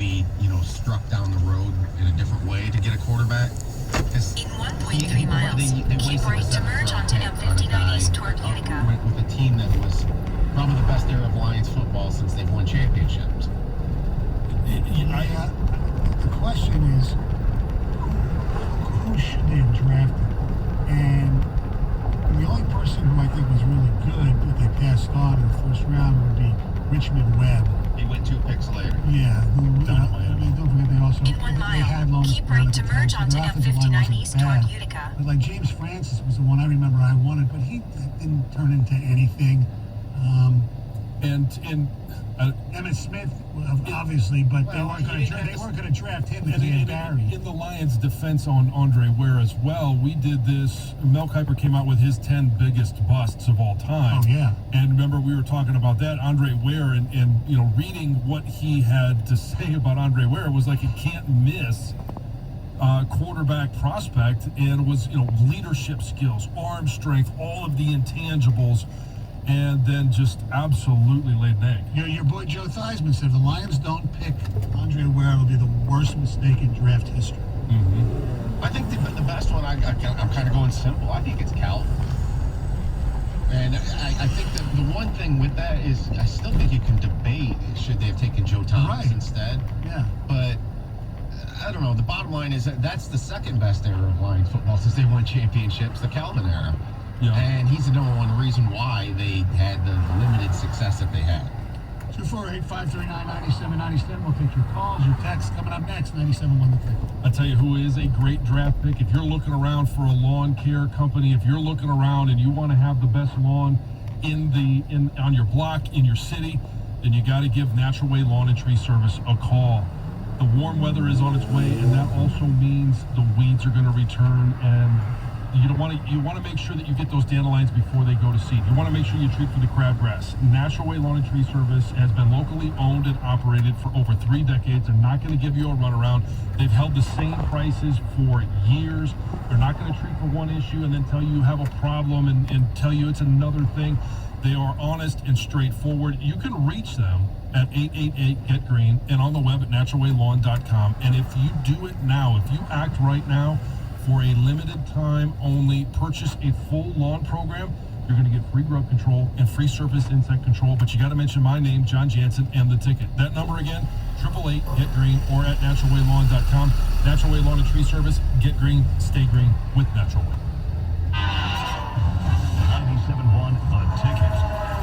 maybe, struck down the road in a different way to get a quarterback. In 1.3 miles, keep right to merge onto M59 East toward Utica. With a team that was probably the best era of Lions football since they've won championships. The question is, who should they have drafted? And the only person who I think was really good that they passed on in the first round would be Richmond Webb. He went 2 picks later. Yeah, don't forget they also In 1 they had mile, keep right to merge onto M59 East toward Utica. But like James Francis was the one I remember I wanted, but he didn't turn into anything. And Emmitt Smith, obviously, but they weren't going to draft him because he had Barry. In the Lions' defense on Andre Ware as well, we did this. Mel Kiper came out with his 10 biggest busts of all time. Oh, yeah. And remember, we were talking about that, Andre Ware, and reading what he had to say about Andre Ware was like a can't miss quarterback prospect, and was, leadership skills, arm strength, all of the intangibles. And then just absolutely laid an egg. Your boy Joe Theismann said if the Lions don't pick Andre Ware, it'll be the worst mistake in draft history. I think the best one, I'm kind of going simple. I think it's Calvin. And I think that the one thing with that is I still think you can debate should they have taken Joe Thomas instead. Yeah. But I don't know. The bottom line is that's the second best era of Lions football since they won championships, the Calvin era. Yeah. And he's the number one reason why they had the limited success that they had. 248-539-9797. We'll take your calls, your texts. Coming up next, 97.1 The Ticket. I tell you who is a great draft pick. If you're looking around for a lawn care company, if you're looking around and you want to have the best lawn on your block, in your city, then you got to give Natural Way Lawn and Tree Service a call. The warm weather is on its way, and that also means the weeds are going to return, and you want to make sure that you get those dandelions before they go to seed. You want to make sure you treat for the crabgrass. Natural Way Lawn and Tree Service has been locally owned and operated for over 3 decades. They're not going to give you a runaround. They've held the same prices for years. They They're not going to treat for one issue and then tell you have a problem and tell you it's another thing. They are honest and straightforward. You can reach them at 888-GET-GREEN and on the web at naturalwaylawn.com. And if you do it now, if you act right now, for a limited time only, purchase a full lawn program, you're going to get free grub control and free surface insect control. But you got to mention my name, John Jansen, and the ticket. That number again, 888-GET-GREEN or at naturalwaylawn.com. Natural Way Lawn and Tree Service. Get green, stay green with Natural Way. 97.1 The Ticket.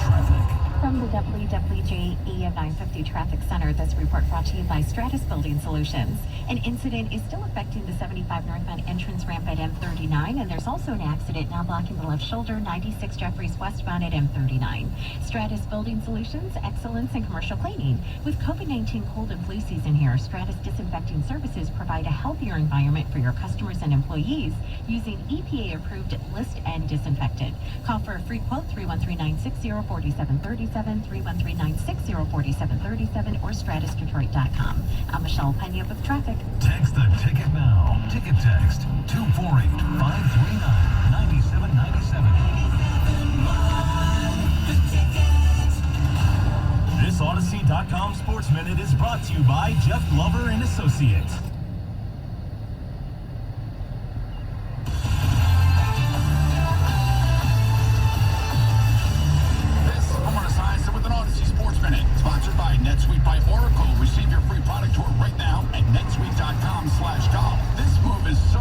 Traffic. From the WWJE at 950 Traffic Center, this report brought to you by Stratus Building Solutions. An incident is still affecting the 75 northbound entrance ramp at M39, and there's also an accident now blocking the left shoulder, 96 Jeffries westbound at M39. Stratus Building Solutions, excellence in commercial cleaning. With COVID-19 cold and flu season here, Stratus Disinfecting Services provide a healthier environment for your customers and employees using EPA-approved list and disinfectant. Call for a free quote, 313-960-4737, 313-960-4737, or stratusdetroit.com. I'm Michelle Pena with traffic. Text the ticket now. Ticket text 248-539-9797. This Odyssey.com Sports Minute is brought to you by Jeff Glover and Associates. Sponsored by NetSuite by Oracle. Receive your free product tour right now at netsuite.com/golf. This move is so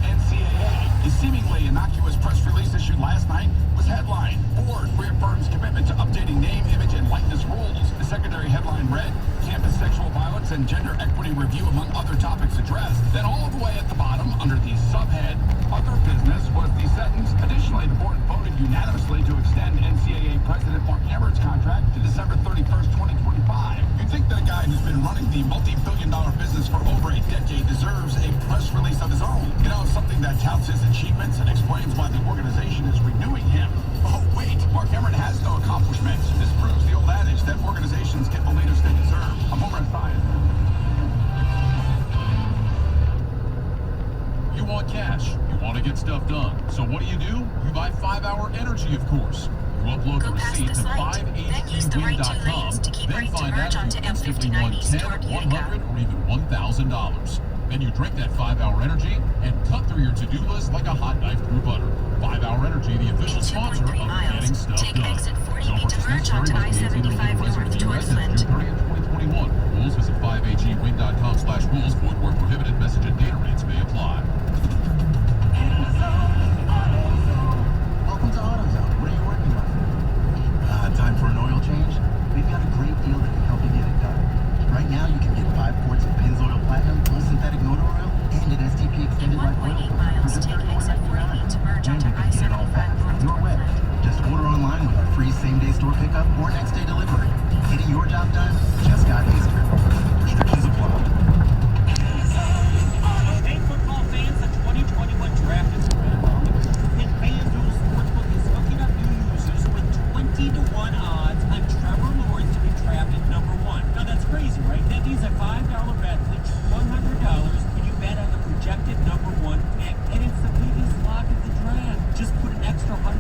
NCAA. A seemingly innocuous press release issued last night was headlined: Board reaffirms commitment to updating name, image, and likeness rules. The secondary headline read: campus sexual violence and gender equity review among other topics addressed. Then all the way at the bottom, under the subhead Other Business, was the sentence: additionally, the board voted unanimously to extend NCAA President Mark Emmert's contract to December 31st, 2025. You'd think that a guy who's been running the multi-billion-dollar business for over a decade deserves a press release of his own. You know, something that touts his achievements and explains why the organization is renewing him. Oh, wait, Mark Emmert has no accomplishments. This proves the old adage that organizations get the leaders they deserve. I'm Homer Esiason. You want cash. You want to get stuff done. So what do? You buy 5-Hour Energy, of course. You upload the receipt to 580 Use the right two lanes to keep then right to find merge out onto if you instantly M59 won East 10, toward 100, Utica. or even $1,000. Then you drink that 5-Hour Energy and cut through your to-do list like a hot knife through butter. 5-Hour Energy, the official In sponsor of 2.3 miles, Getting Stuff take Done. exit 40 No to purchase merge necessary. onto Must be 18 or I-75 legal resident north of the towards U.S. Flint. June 30th, 2021. Rules visit 5agwing.com/rules. Void where prohibited. Message and data rates may apply. Welcome to AutoZone. What are you working on? Time for an oil change? We've got a great deal that can help you get it done. Right now, you can get 5 quarts of Pennzoil Platinum plus synthetic motor oil and an STP In extended life oil 1.8 miles, for just take exit 48 to merge $31.99. onto And you can get it all back I-75 from your north web. towards Flint. Just order online with our free same-day store pickup or next-day delivery. Getting your job done just got easier. Restrictions apply. Hey, football fans, the 2021 draft is right along, and FanDuel Sportsbook is hooking up new users with 20-to-1 odds on Trevor Lawrence to be drafted number 1. Now that's crazy, right? That means a $5 bet clicks $100 when you bet on the projected number 1 pick, and it's the biggest lock of the draft. Just put an extra $100 in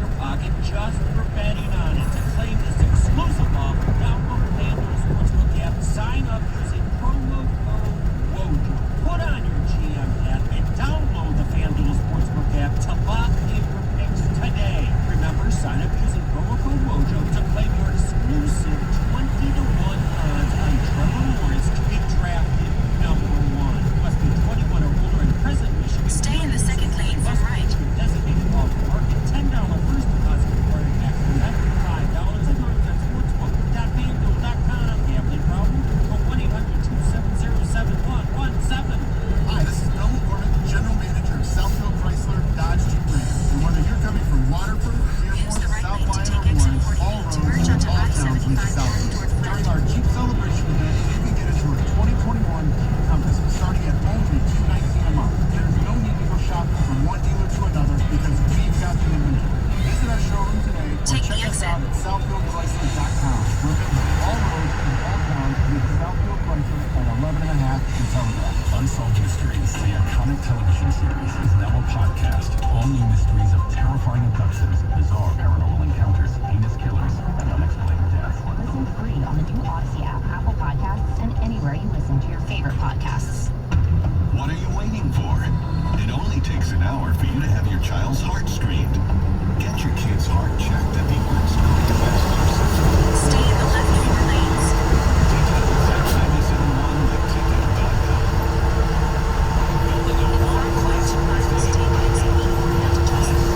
your pocket just for betting on it. To claim this exclusive offer, download the FanDuel Sportsbook app, sign up using promo code WOJO. Put on your GM hat and download the FanDuel Sportsbook app to lock in your picks today. Remember, sign up using promo code WOJO to claim your exclusive 20-to-1 odds on Trevor Lawrence to be drafted number 1. Must be 21 or older and present in Michigan. Stay in the second lane from right. Designated off market $10 first deposit required tax and $5 and learns at sportsbook.fanduel.com. Gambling problem? Call 1-800-270-7117. Hi, this is Bill McCormick, General Manager of Southfield Chrysler Dodge Jeep Ram. And whether you're coming from Waterford, Use Dearborn, the right South lane to Lyon, take or exit Lawrence, 48 all to roads merge and onto all towns lead to I-75 Southfield. towards Flint. During our Jeep Celebration event, you can get into our 2021 Jeep Compass starting at only $219 a month. There's no need to go shopping from one dealer to another because we've got the inventory. Visit our showroom today or Take check the us exit. out at southfieldchrysler.com. Remember, all roads and all towns lead to Southfield Chrysler at 11 and a half and Telegraph. Unsolved Mysteries, the iconic television series, is now a podcast. All new mysteries of terrifying abductions, bizarre paranormal encounters, heinous killers, and unexplained deaths. Listen free on the new Odyssey app, Apple Podcasts, and anywhere you listen to your favorite podcasts. What are you waiting for? It only takes an hour for you to have your child's heart screened. Get your kid's heart checked at the Ernst Cardiovascular Center. Stay in the left 4 lanes. Details at 97onetheticket.com. In 4.2 miles, take exit 4 onto Joseph.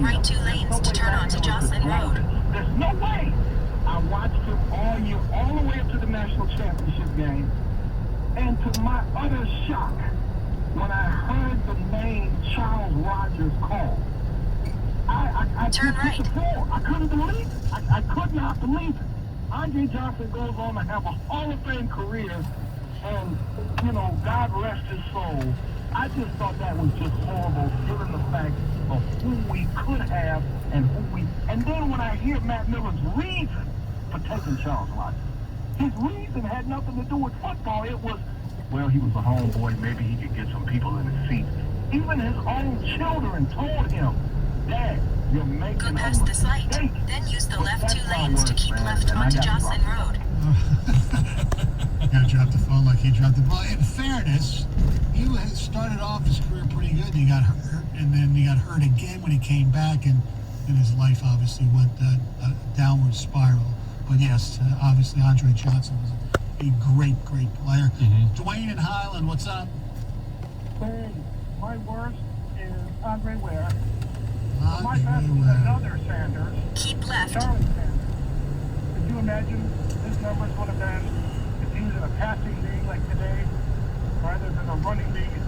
right 2 lanes to turn onto Jocelyn Road. There's no way. I watched him all year, all the way up to the national championship game. And to my utter shock, when I heard the name Charles Rogers called, I Turn right. hit the floor. I couldn't believe it. I could not believe it. Andre Johnson goes on to have a Hall of Fame career, and, you know, God rest his soul. I just thought that was just horrible, given the fact of who we could have and who we... And then when I hear Matt Miller's reason for taking Charles Rogers, his reason had nothing to do with football. It was, well, he was a homeboy. Maybe he could get some people in his seat. Even his own children told him, Dad, you're making Go a past this light, mistake. then use the But left that's 2 my lanes to worst, keep man, left and I onto got Jocelyn dropped. Road. Gotta drop the phone like he dropped the ball. In fairness, he started off his career pretty good. He got hurt, and then he got hurt again when he came back, and his life obviously went a downward spiral. But yes, obviously Andre Johnson was a great player. Dwayne in Highland, what's up? Hey, my worst is Andre Ware. Andre My best is Ware. another Sanders, Keep left. Charlie Sanders. Could you imagine his numbers would have been if he was in a passing league like today, rather than a running league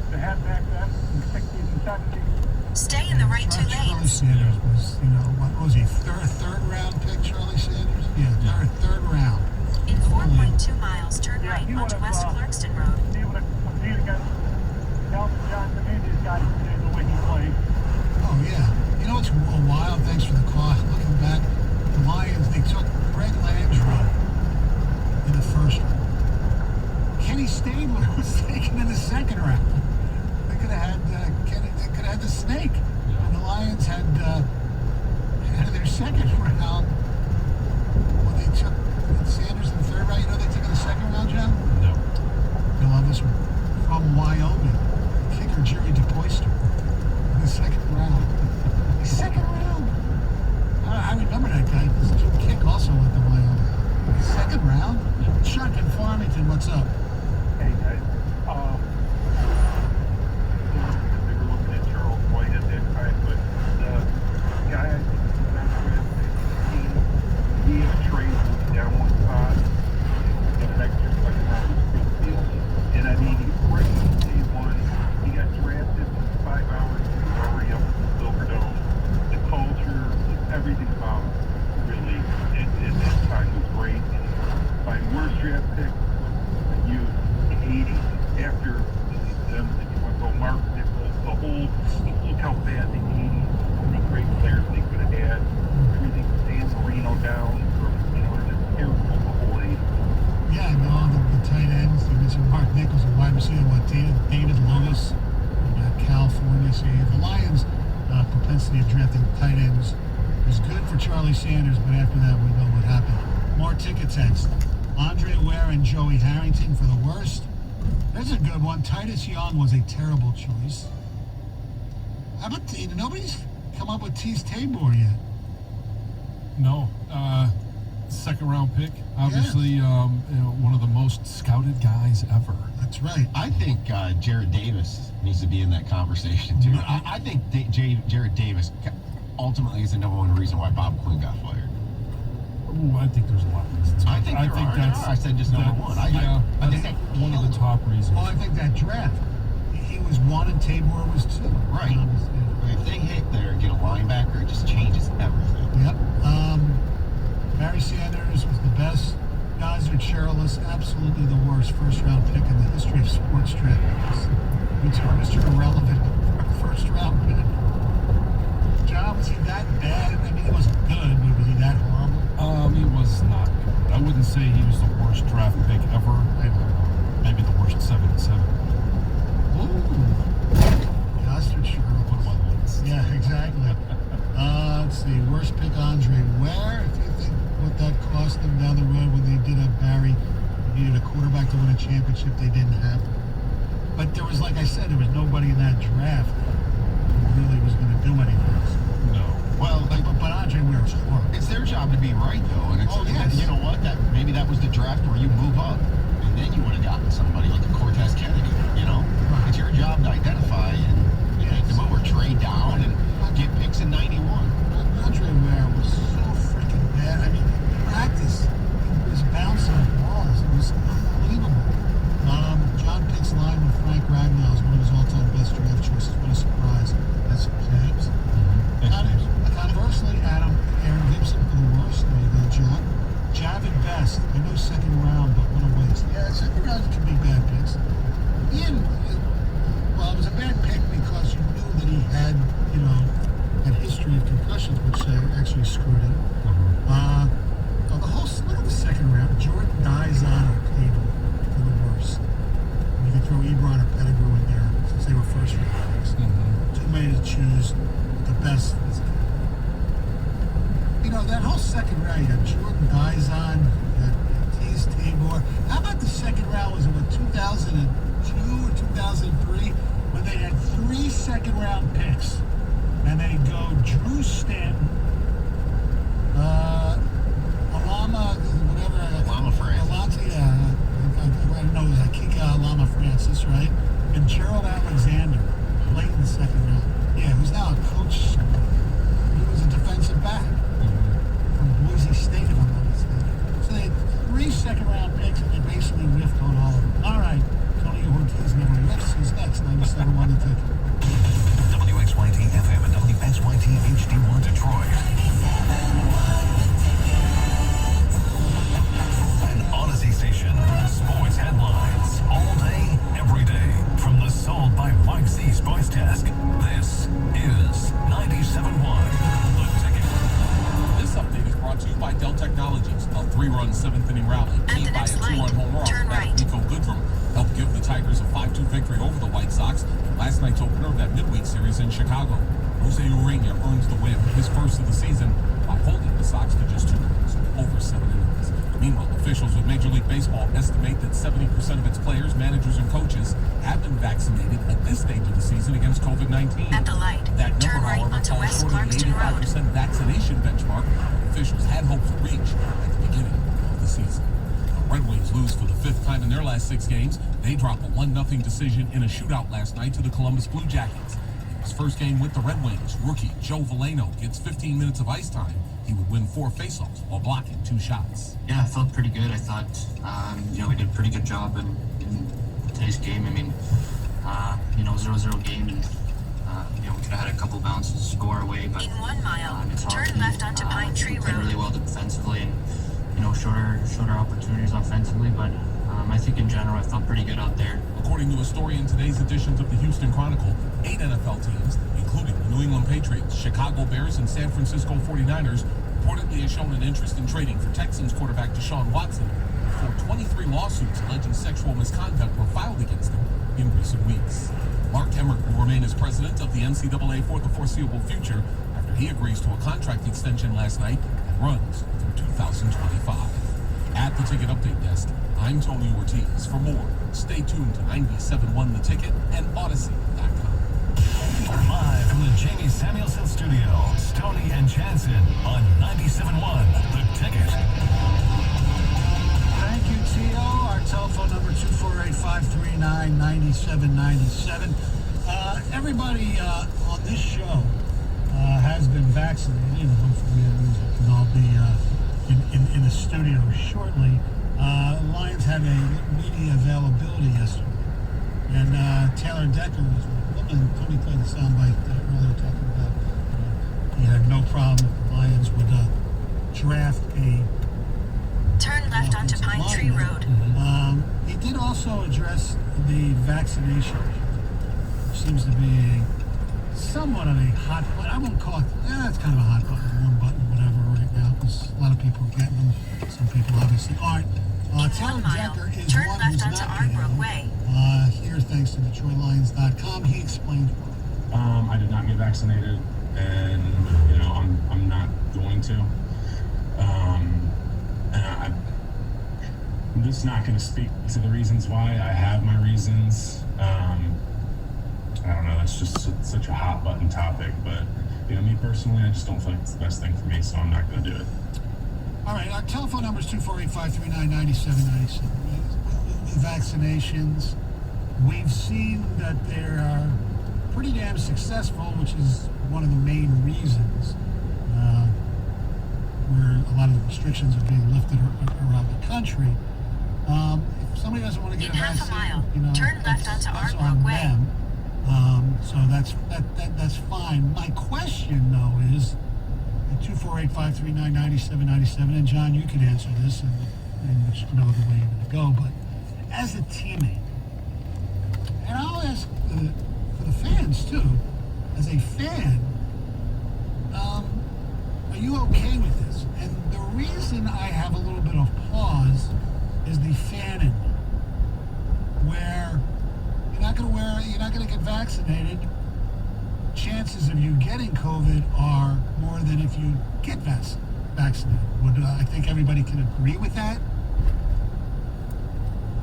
they had back then in the 60s and 70s? Stay in the right 2 Charlie lanes. Sanders was, what was he, third round pick, Charlie Sanders? Yeah, third round. In 4.2 miles, turn Yeah, right he onto would've, West Clarkston Road. He would have competed against Calvin Johnson and these guys today the way he played. Oh, yeah. You know what's wild? Thanks for the call. Looking back, the Lions, they took Greg Landry in the first round. Kenny Stabler was taken in the second round. They could have had they could have had the snake. And the Lions had their second round when they took Sanders in the third round. You know they took in the second round, John? No. You'll love this one. From Wyoming, kicker Jerry DePoyster in the second round. The second round. I remember that guy. This kick also went to Wyoming. Second round. Chuck in Farmington, what's up? Hey guys, they were looking at Charles White at that time, but the guy I think is the best team, he had a trade moving down one spot, and an extra second round was a big deal. And I mean, he's great from day one. He got drafted in 5 hours, he was already up in the Silverdome. The culture, everything about it, really, at that time was great. And my worst draft pick was you in the 80s, after them, if you want to go Mark Nichols, the whole, look how bad the 80s, how many great players they could have had, everything from Dan Marino down, from, just terrible, the whole 80s. Yeah, no, the tight ends. You mentioned Mark Nichols, a wide receiver. David Lewis from California. So the Lions' propensity of drafting tight ends was good for Charlie Sanders, but after that, we know what happened. More ticket text. Andre Ware and Joey Harrington for the worst. There's a good one. Titus Young was a terrible choice. How about nobody's come up with Tease Tabor yet? No. Second round pick. Obviously, one of the most scouted guys ever. That's right. I think Jared Davis needs to be in that conversation too. I think Jared Davis ultimately is the #1 reason why Bob Quinn got fired. Ooh, I think there's a lot of reasons. I think that's. I said just #1. I think that's one of the top reasons. Well, I think that draft. He was 1 and Tabor was 2. Right. If they hit there and get a linebacker, it just changes everything. Yep. Barry Sanders was the best. Geyser Cherilus, absolutely the worst first-round pick in the history of sports drafts. Mr. Irrelevant first-round pick. John, was he that bad? I mean, he wasn't good, but was he that horrible? He was not good. I wouldn't say he was the worst draft pick ever. Maybe the worst 77. Ooh. Geyser Cherilus. Yeah, exactly. Let's see. Worst pick, Andre Ware. If you think what that cost them down the road when they did have Barry, they needed a quarterback to win a championship. They didn't have. But there was, like I said, there was nobody in that draft who really was going to do anything. No. Well, but Andre Ware was horrible. It's their job to be right, though, and it's you know what? Maybe that was the draft where you move up, and then you would have gotten somebody like a Cortez Kennedy. It's your job to identify and make the move or trade down. And get picks in 91. Andre Ware was so freaking bad. I mean, in practice, he was bouncing balls. It was unbelievable. John Pick's line with Frank Ragnow is one of his all-time best draft choices. What a surprise. That's James. Conversely, Aaron Gibson for the worst. There you go, John. Javid Best. I know second round, but what a waste. Yeah, second round can be bad picks. Ian, well, it was a bad pick because you knew that he had, that history of concussions, which actually screwed him. Look at the second round. Jordan dies on a table for the worst. You can throw Ebron or Pettigrew in there since they were first round picks. Too many to choose. The best. That whole second round, you had Jordan Dizon, you had Tease Tabor. How about the second round? Was it 2002 or 2003 when they had 3 second-round picks? And they'd go Drew Stanton, Alama Francis. I don't know, Kika Alama Francis, right? And Gerald Alexander, late in the second round. Yeah, who's now a coach. He was a defensive back from Boise State, if I'm not mistaken. So they had 3 second-round picks, and they basically whiffed on all of them. All right, Tony Ortiz never whiffs. Who's next? 97-1 the ticket. WXYT FM and WXYT HD1 Detroit. An Odyssey station. Sports headlines. All day, every day. From the Sold by Mike Z Sports Desk. This is 97.1 The Ticket. This update is brought to you by Dell Technologies. A 3-run 7th-inning rally. At the By a next 2-run light, home run. turn right. Nico Goodrum helped give the Tigers a 5-2 victory over the White Sox. Last night's opener of that midweek series in Chicago. Jose Urena earns the win, his first of the season, by holding the Sox to just 2 runs over 7 innings. Meanwhile, officials with Major League Baseball estimate that 70% of its players, managers, and coaches have been vaccinated at this stage of the season against COVID-19. At the light, That number, turn right however, onto falls West short of the Clarkston Road. 85% vaccination benchmark officials had hoped to reach at the beginning of the season. The Red Wings lose for the 5th time in their last 6 games. They drop a 1-0 decision in a shootout last night to the Columbus Blue Jackets. In his first game with the Red Wings, rookie Joe Veleno gets 15 minutes of ice time. He would win 4 faceoffs while blocking 2 shots. Yeah, I felt pretty good. I thought, we did a pretty good job in today's game. I mean, 0-0 game, and we could have had a couple bounces score away, but In 1 mile, it's hard. turn left onto Pine Tree We played Road. really well defensively, and shorter opportunities offensively, but I think in general I felt pretty good out there. According to a story in today's editions of the Houston Chronicle, 8 NFL teams, including the New England Patriots, Chicago Bears, and San Francisco 49ers, reportedly has shown an interest in trading for Texans quarterback Deshaun Watson, before 23 lawsuits alleging sexual misconduct were filed against him in recent weeks. Mark Emmert will remain as president of the NCAA for the foreseeable future after he agrees to a contract extension last night and runs through 2025. At the Ticket Update Desk, I'm Tony Ortiz. For more, stay tuned to 97.1 The Ticket and Odyssey.com. Live from the Jamie Samuelson Studio, Stoney and Jansen on 97.1 The Ticket. Thank you, Tio. Our telephone number 248-539-9797. Everybody on this show has been vaccinated, and hopefully we can all be in the studio shortly. Lions had a media availability yesterday, and Taylor Decker was one of them. Tony played the soundbite earlier talking about he had no problem if the Lions would draft a Turn left onto Pine Tree Road. He did also address the vaccination issue, which seems to be somewhat of a hot button. I won't call it, it's kind of a hot button, warm button, whatever right now, because a lot of people are getting them. Some people obviously aren't. Taylor Decker is turn one left who's onto not getting Arbrook them. Way. Here, thanks to DetroitLions.com, he explained I did not get vaccinated, and I'm not going to. I'm just not going to speak to the reasons why. I have my reasons. I don't know. That's just such a hot button topic, but me personally, I just don't feel like it's the best thing for me, so I'm not going to do it. All right, our telephone number is 248-539-9797. Vaccinations, we've seen that they are pretty damn successful, which is one of the main reasons where a lot of the restrictions are being lifted around the country. If somebody doesn't want to get In a half a vaccine, mile, you know, turn left onto that's Arbrook on Way. them. So that's fine. My question though is at 248-539-9797, and John, you could answer this and just know the way you're going to go. But as a teammate, and I'll ask for the fans too, as a fan, are you okay with this? And the reason I have a little bit of pause is the fan in me, where you're not going to get vaccinated. Chances of you getting COVID are more than if you get vaccinated. Would I think everybody can agree with that?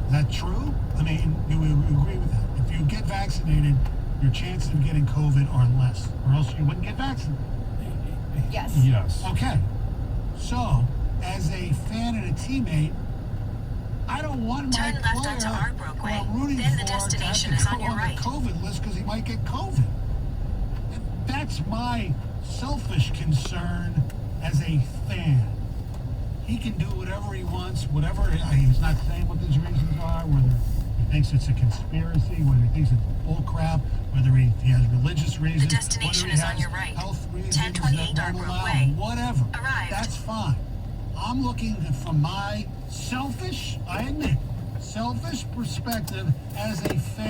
Is that true? I mean, do we agree with that? If you get vaccinated, your chances of getting COVID are less, or else you wouldn't get vaccinated. Yes. Yes. Okay. So, as a fan and a teammate, I don't want my Turn left player onto Arbrook who Way. I'm rooting Then the for destination to is have to on go your on right. the COVID list because he might get COVID. That's my selfish concern as a fan. He can do whatever he wants, whatever. He's not saying what his reasons are, whether he thinks it's a conspiracy, whether he thinks it's bullcrap, whether he has religious reasons. The destination whether he is on has your right. Health reasons 1028 that won't Arbrook allow Way. him, whatever. Arrived. That's fine. I'm looking from my selfish, I admit, selfish perspective as a fan.